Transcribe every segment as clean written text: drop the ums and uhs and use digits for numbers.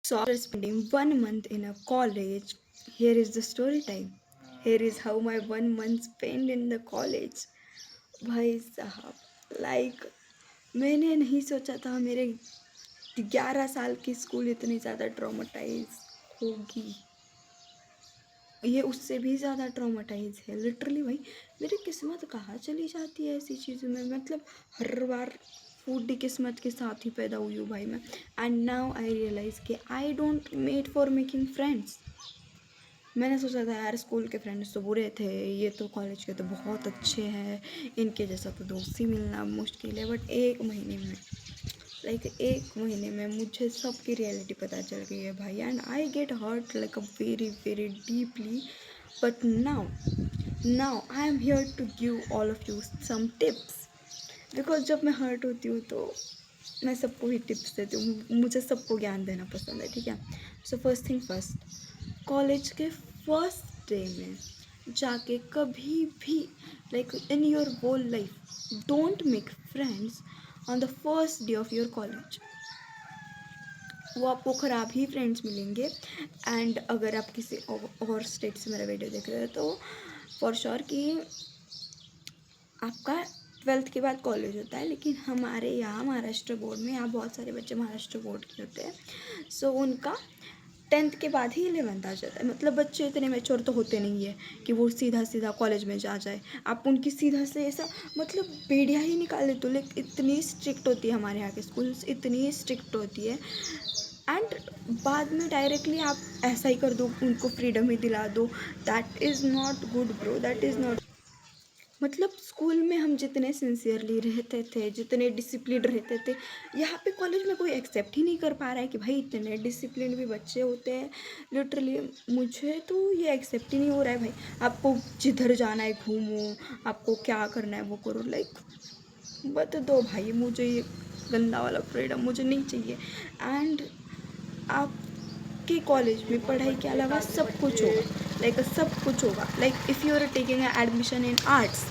So after spending 1 month in a college, here is the story time. Here is how my 1 month spent in the college. भाई साहब, like मैंने नहीं सोचा था मेरे 11 साल की स्कूल इतनी ज़्यादा ट्रॉमेटाइज होगी। ये उससे भी ज़्यादा ट्रॉमेटाइज है लिटरली। भाई मेरी किस्मत कहाँ चली जाती है ऐसी चीज़ों में। मतलब हर बार फूडी किस्मत के साथ ही पैदा हुई हूँ भाई मैं। एंड नाउ आई रियलाइज़ कि I don't made for making friends. मैंने सोचा था यार स्कूल के फ्रेंड्स तो बुरे थे, ये तो कॉलेज के तो बहुत अच्छे हैं, इनके जैसा तो दोस्ती मिलना मुश्किल है। बट एक महीने में मुझे सबकी रियलिटी पता चल गई है भाई। And I get hurt like a very very deeply. But now I am here to give all of you some tips. Because जब मैं हर्ट होती हूँ तो मैं सबको ही टिप्स देती हूँ, मुझे सबको ज्ञान देना पसंद है, ठीक है। So first thing first, college के फर्स्ट डे में जाके कभी भी like in your whole life don't make friends on the first day of your college. वो आपको ख़राब ही फ्रेंड्स मिलेंगे। एंड अगर आप किसी और स्टेट से मेरा वीडियो देख रहे हो तो फॉर श्योर कि आपका 12th के बाद कॉलेज होता है, लेकिन हमारे यहाँ महाराष्ट्र बोर्ड में, यहाँ बहुत सारे बच्चे महाराष्ट्र बोर्ड के होते हैं। सो उनका 10th के बाद ही 11th आ जाता है। मतलब बच्चे इतने मैच्योर तो होते नहीं है कि वो सीधा सीधा कॉलेज में जा जाए। आप उनकी सीधा से ऐसा मतलब बेड़िया ही निकाल देते हो। लेकिन इतनी स्ट्रिक्ट होती है हमारे यहाँ के स्कूल्स, इतनी स्ट्रिक्ट होती है। एंड बाद में डायरेक्टली आप ऐसा ही कर दो, उनको फ्रीडम ही दिला दो। That is not good bro, that is not. मतलब स्कूल में हम जितने सिंसियरली रहते थे, जितने डिसिप्लिन रहते थे, यहाँ पे कॉलेज में कोई एक्सेप्ट ही नहीं कर पा रहा है कि भाई इतने डिसिप्लिन भी बच्चे होते हैं। लिटरली मुझे तो ये एक्सेप्ट ही नहीं हो रहा है भाई। आपको जिधर जाना है घूमो, आपको क्या करना है वो करो। लाइक बता दो भाई, मुझे ये गंदा वाला फ्रीडम मुझे नहीं चाहिए। एंड आपके कॉलेज में पढ़ाई के अलावा सब कुछ होगा, लाइक सब कुछ होगा। Like if you are taking admission in arts,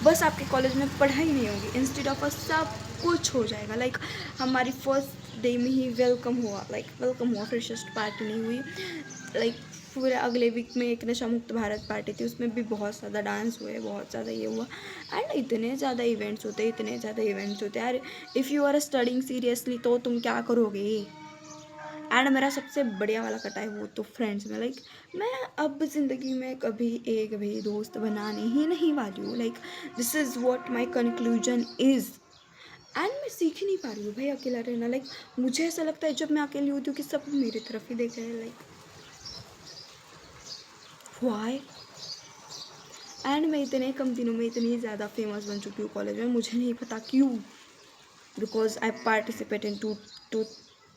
बस आपके कॉलेज में पढ़ाई नहीं होगी, इंस्टेड ऑफ सब कुछ हो जाएगा। लाइक हमारी फर्स्ट डे में ही वेलकम हुआ, फ्रेशर्स पार्टी नहीं हुई। लाइक पूरे अगले वीक में एक नशा मुक्त भारत पार्टी थी, उसमें भी बहुत ज़्यादा डांस हुए, बहुत ज़्यादा ये हुआ। एंड इतने ज़्यादा इवेंट्स होते यार। If you are studying seriously तो तुम क्या करोगे। एंड मेरा सबसे बढ़िया वाला कटा है वो तो फ्रेंड्स में। लाइक मैं अब ज़िंदगी में कभी एक भी दोस्त बनाने ही नहीं वाली हूँ। Like this is what my conclusion is. And मैं सीख ही नहीं पा रही हूँ भाई अकेला रहना। लाइक मुझे ऐसा लगता है जब मैं अकेली होती हूँ कि सब मेरी तरफ ही देख रहे हैं। Like why. एंड मैं इतने कम दिनों में इतनी ज़्यादा फेमस बन चुकी हूँ कॉलेज में, मुझे नहीं पता क्यों। Because I participate in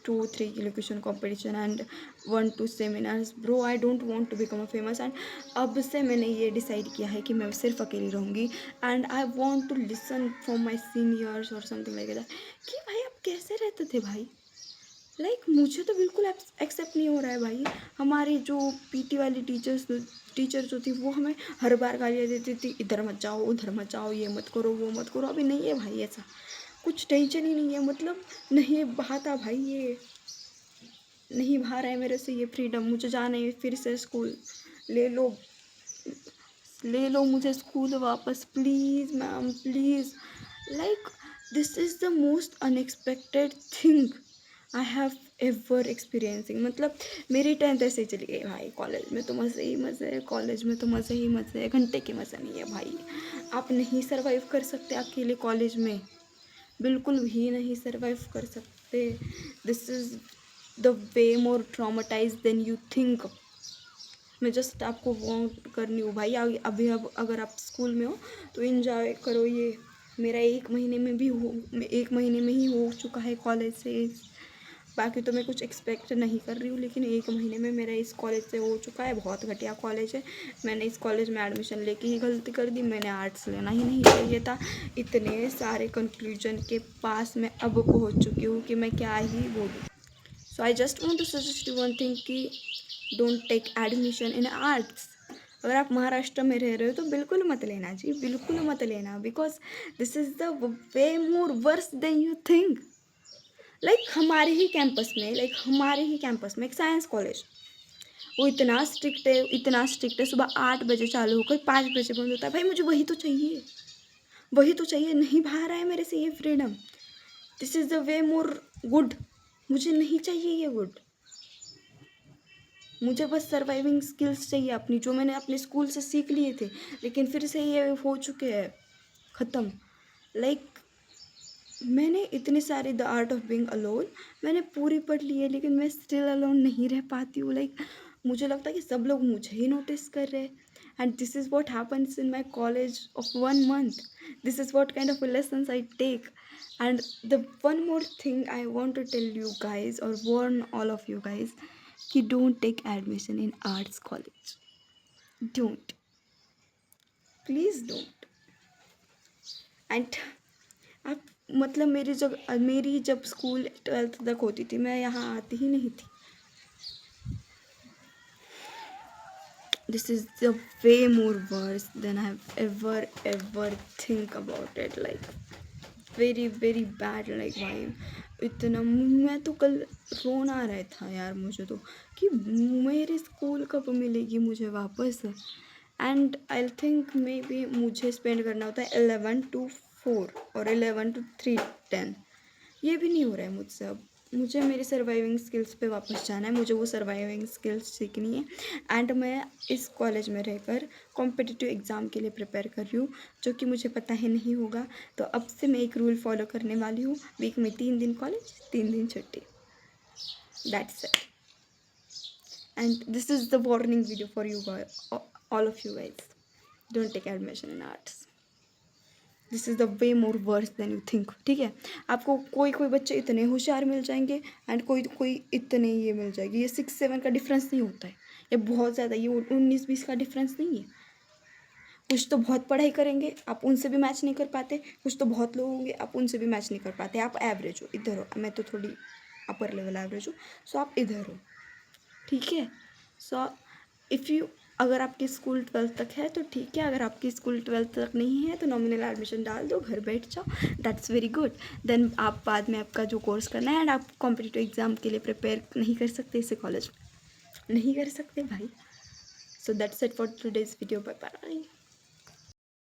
two three elocution competition and 1 2 seminars. Bro, I don't want to become a famous. And अब से मैंने ये डिसाइड किया है कि मैं सिर्फ अकेली रहूँगी। And I want to listen from my seniors और समथिंग लाइक दैट कि भाई आप कैसे रहते थे भाई। मुझे तो बिल्कुल एक्सेप्ट नहीं हो रहा है भाई। हमारी जो पीटी वाली टीचर जो थी वो हमें हर बार गालियाँ देती थी, इधर मत जाओ उधर मत जाओ, ये मत करो वो मत करो। अभी नहीं है भाई ऐसा, कुछ टेंशन ही नहीं है। मतलब नहीं बहाता भाई, ये नहीं बहा रहा है मेरे से ये फ्रीडम। मुझे जाना है फिर से स्कूल। ले लो, ले लो मुझे स्कूल वापस please ma'am please. Like this is the most unexpected thing I have ever experiencing. मतलब मेरी 10th ऐसे ही चली गई भाई। कॉलेज में तो मज़े ही मज़े है, कॉलेज में तो मज़े ही मज़े है, घंटे के मज़े नहीं है भाई। आप नहीं सर्वाइव कर सकते अकेले कॉलेज में, बिल्कुल भी नहीं सर्वाइव कर सकते। This is the way more traumatise than you think. मैं जस्ट आपको वार्न करनी हूँ भाई। अभी अब अगर आप स्कूल में हो तो इन्जॉय करो। ये मेरा 1 महीने में ही हो चुका है कॉलेज से। बाकी तो मैं कुछ एक्सपेक्ट नहीं कर रही हूँ, लेकिन 1 महीने में मेरा इस कॉलेज से हो चुका है। बहुत घटिया कॉलेज है। मैंने इस कॉलेज में एडमिशन लेके ही गलती कर दी, मैंने आर्ट्स लेना ही नहीं चाहिए था। इतने सारे कंक्लूजन के पास मैं अब पहुँच चुकी हूँ कि मैं क्या ही बोलूँ। So I just want to suggest you one thing कि don't take admission in arts. अगर आप महाराष्ट्र में रह रहे हो तो बिल्कुल मत लेना जी, बिल्कुल मत लेना। Because this is the way more worse than you think. हमारे ही कैंपस में, एक साइंस कॉलेज, वो इतना स्ट्रिक्ट है, सुबह 8 बजे चालू होकर 5 बजे बंद होता है। भाई मुझे वही तो चाहिए, नहीं बाहर आए मेरे से ये freedom. This is the way more good. मुझे नहीं चाहिए ये गुड, मुझे बस सर्वाइविंग स्किल्स चाहिए अपनी, जो मैंने अपने स्कूल से सीख लिए थे, लेकिन फिर से ये हो चुके हैं ख़त्म। मैंने इतनी सारी the art of being alone मैंने पूरी पढ़ ली है, लेकिन मैं स्टिल अलोन नहीं रह पाती हूँ। मुझे लगता है कि सब लोग मुझे ही नोटिस कर रहे हैं। And this is what happens in my college of 1 month. This is what kind of lessons I take. And the one more thing I want to tell you guys, or warn all of you guys, कि don't take admission in arts college. Don't. Please don't. And आप मेरी जब school 12th तक होती थी, मैं यहाँ आती ही नहीं थी। This is the way more worse than I have ever think about it. Very very bad vibe. इतना मैं तो कल रोना आ रहा था यार मुझे तो, कि मेरे स्कूल कब मिलेगी मुझे वापस। And I think may be मुझे स्पेंड करना होता है 11 to 4 और 11 to 3:10। ये भी नहीं हो रहा है मुझसे अब। मुझे मेरी सर्वाइविंग स्किल्स पे वापस जाना है, मुझे वो सर्वाइविंग स्किल्स सीखनी है। एंड मैं इस कॉलेज में रहकर कॉम्पिटिटिव एग्ज़ाम के लिए प्रिपेयर कर रही हूँ, जो कि मुझे पता है नहीं होगा। तो अब से मैं एक रूल फॉलो करने वाली हूँ, वीक में 3 दिन कॉलेज, 3 दिन छुट्टी। That's it. And this is the warning video for you all of you guys. Don't take admission in arts. This is the way more worse than you think. ठीक है, आपको कोई बच्चे इतने होशियार मिल जाएंगे एंड कोई इतने ये मिल जाएगी। ये 6-7 का डिफरेंस नहीं होता है, ये बहुत ज़्यादा, ये 19-20 का डिफरेंस नहीं है। कुछ तो बहुत पढ़ाई करेंगे, आप उनसे भी मैच नहीं कर पाते। कुछ तो बहुत लोग होंगे, आप उनसे भी मैच नहीं कर पाते। आप एवरेज हो, इधर हो। मैं तो थोड़ी अपर लेवल एवरेज हूँ, सो आप इधर हो। ठीक है, सो इफ़ यू, अगर आपकी स्कूल 12th तक है तो ठीक है, अगर आपकी स्कूल 12th तक नहीं है तो नॉमिनल एडमिशन डाल दो, घर बैठ जाओ, दैट्स वेरी गुड। देन आप बाद में आपका जो कोर्स करना है, एंड आप कॉम्पिटिटिव एग्ज़ाम के लिए प्रिपेयर नहीं कर सकते इसे कॉलेज में, नहीं कर सकते भाई। So that's it for today's video. Bye bye.